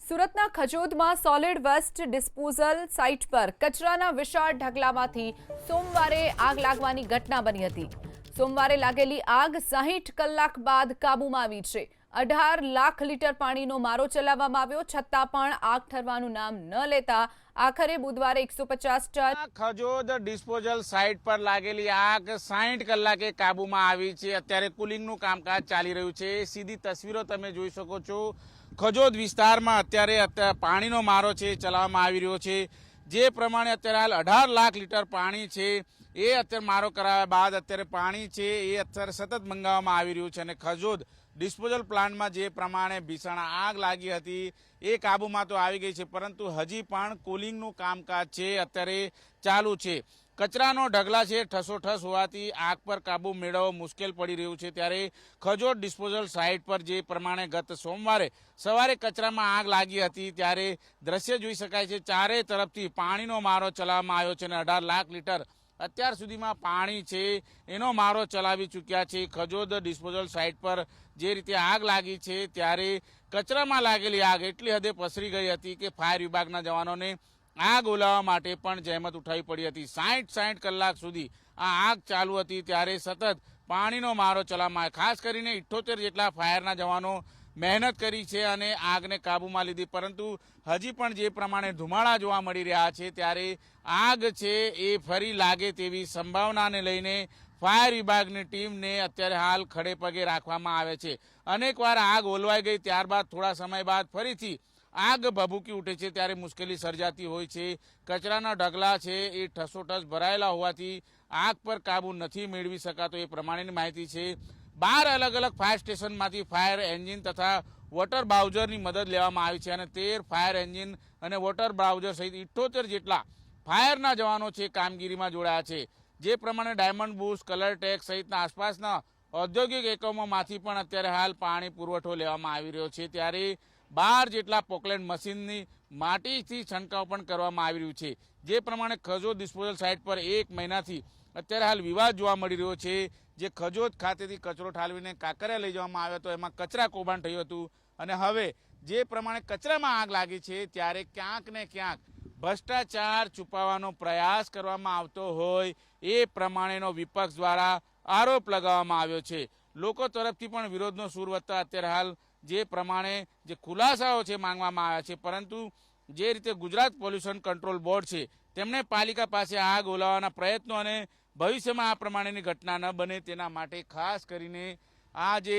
સુરતના ખજોદમાં solid waste disposal site પર કચરાના વિશાળ ઢગલામાંથી સોમવારે આગ લાગવાની ઘટના બની હતી। સોમવારે લાગેલી આગ 60 કલાક બાદ કાબૂમાં આવી છે। 18 લાખ લીટર પાણીનો મારો ચલાવવામાં આવ્યો, છતાં પણ આગ ઠરવાનું નામ ન લેતા આખરે બુધવારે 150 ટન ખજોદ ડિસ્પોઝલ સાઇટ પર લાગેલી આગ 60 કલાકે કાબૂમાં આવી છે। અત્યારે કુલિંગનું કામકાજ ચાલી રહ્યું છે। સીધી તસવીરો તમે જોઈ શકો છો। ખજોદ વિસ્તારમાં અત્યારે પાણીનો મારો છે ચલાવવામાં આવી રહ્યો છે। જે પ્રમાણે અત્યારે હાલ 18 લાખ લીટર પાણી છે એ અત્યારે મારો કરાવ્યા બાદ અત્યારે પાણી છે એ અત્યારે સતત મંગાવવામાં આવી રહ્યું છે। અને ખજોદ ડિસ્પોઝલ પ્લાન્ટમાં જે પ્રમાણે ભીષણ આગ લાગી હતી એ કાબૂમાં તો આવી ગઈ છે, પરંતુ હજી પણ કુલિંગનું કામકાજ છે અત્યારે ચાલુ છે। કચરાનો ઢગલા છે ઠસોઠસ હોવાથી આગ પર કાબુ મેળવવો મુશ્કેલ પડી રહ્યું છે। ત્યારે ખજોદ ડિસ્પોઝલ સાઇટ પર જે પ્રમાણે ગત સોમવારે સવારે કચરામાં આગ લાગી હતી ત્યારે દ્રશ્ય જોઈ શકાય છે। ચારે તરફથી પાણીનો મારો ચલાવવામાં આવ્યો છે અને 18 લાખ લીટર અત્યાર સુધીમાં પાણી છે એનો મારો ચલાવી ચૂક્યા છે। ખજોદ ડિસ્પોઝલ સાઇટ પર જે રીતે આગ લાગી છે ત્યારે કચરામાં લાગેલી આગ એટલી હદે પસરી ગઈ હતી કે ફાયર વિભાગના જવાનોને આગ ઓલાવવા માટે પણ જહેમત ઉઠાવવી પડી હતી। 60 કલાક સુધી આ આગ ચાલુ હતી ત્યારે સતત પાણીનો મારો ચલાવવામાં આવ્યો। ખાસ કરીને 78 જેટલા ફાયરના જવાનો મહેનત કરી છે અને આગને કાબૂમાં લીધી, પરંતુ હજી પણ જે પ્રમાણે ધુમાડા જોવા મળી રહ્યા છે ત્યારે આગ છે એ ફરી લાગે તેવી સંભાવનાને લઈને ફાયર વિભાગની ટીમને અત્યારે હાલ ખડે પગે રાખવામાં આવે છે। અનેકવાર આગ ઓલવાઈ ગઈ ત્યારબાદ થોડા સમય બાદ ફરીથી આગ ભભૂકી ઉઠે છે ત્યારે મુશ્કેલી સર્જાતી હોય છે। કચરાના ઢગલા છે એ ઠસોઠસ ભરાયેલા હોવાથી આગ પર કાબુ નથી મેળવી શકાતો એ પ્રમાણેની માહિતી છે। 12 અલગ અલગ ફાયર સ્ટેશનમાંથી ફાયર એન્જિન તથા વોટર બ્રાઉઝરની મદદ લેવામાં આવી છે અને 13 ફાયર એન્જિન અને વોટર બ્રાઉઝર સહિત 78 જેટલા ફાયરના જવાનો છે કામગીરીમાં જોડાયા છે। જે પ્રમાણે ડાયમંડ બુશ, કલરટેક સહિતના આસપાસના ઔદ્યોગિક એકમોમાંથી પણ અત્યારે હાલ પાણી પુરવઠો લેવામાં આવી રહ્યો છે। ત્યારે 12 જેટલા પોકલેન્ડ મશીનની માટીથી છંટકાવ પણ કરવામાં આવી રહ્યું છે। જે પ્રમાણે ખજોદ ડિસ્પોઝલ સાઇટ પર 1 મહિનાથી અત્યારે હાલ વિવાદ જોવા મળી રહ્યો છે। જે ખજોદ ખાતેથી કચરો ઠાલવીને કાંકરિયા લઈ જવામાં આવ્યો હતો એમાં કચરા કૌભાંડ થયું હતું અને હવે જે પ્રમાણે કચરામાં આગ લાગી છે ત્યારે ક્યાંક ને ક્યાંક ભ્રષ્ટાચાર છુપાવવાનો પ્રયાસ કરવામાં આવતો હોય એ પ્રમાણેનો વિપક્ષ દ્વારા આરોપ લગાવવામાં આવ્યો છે। લોકો તરફથી પણ વિરોધનો સૂર વધતા અત્યારે હાલ જે પ્રમાણે જે ખુલાસાઓ છે માંગવામાં આવ્યા છે, પરંતુ જે રીતે ગુજરાત પોલ્યુશન કંટ્રોલ બોર્ડ છે તેમણે પાલિકા પાસે આગ ઓલાવવાના પ્રયત્નો અને ભવિષ્યમાં આ પ્રમાણેની ઘટના ન બને તેના માટે ખાસ કરીને આ જે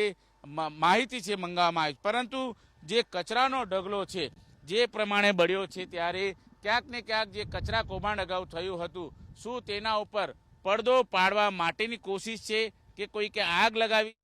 માહિતી છે મંગાવવામાં આવી, પરંતુ જે કચરાનો ઢગલો છે જે પ્રમાણે બળ્યો છે ત્યારે ક્યાંક ને ક્યાંક જે કચરા કૌભાંડ અગાઉ થયું હતું શું તેના ઉપર પડદો પાડવા માટેની કોશિશ છે કે કોઈ કે આગ લગાવી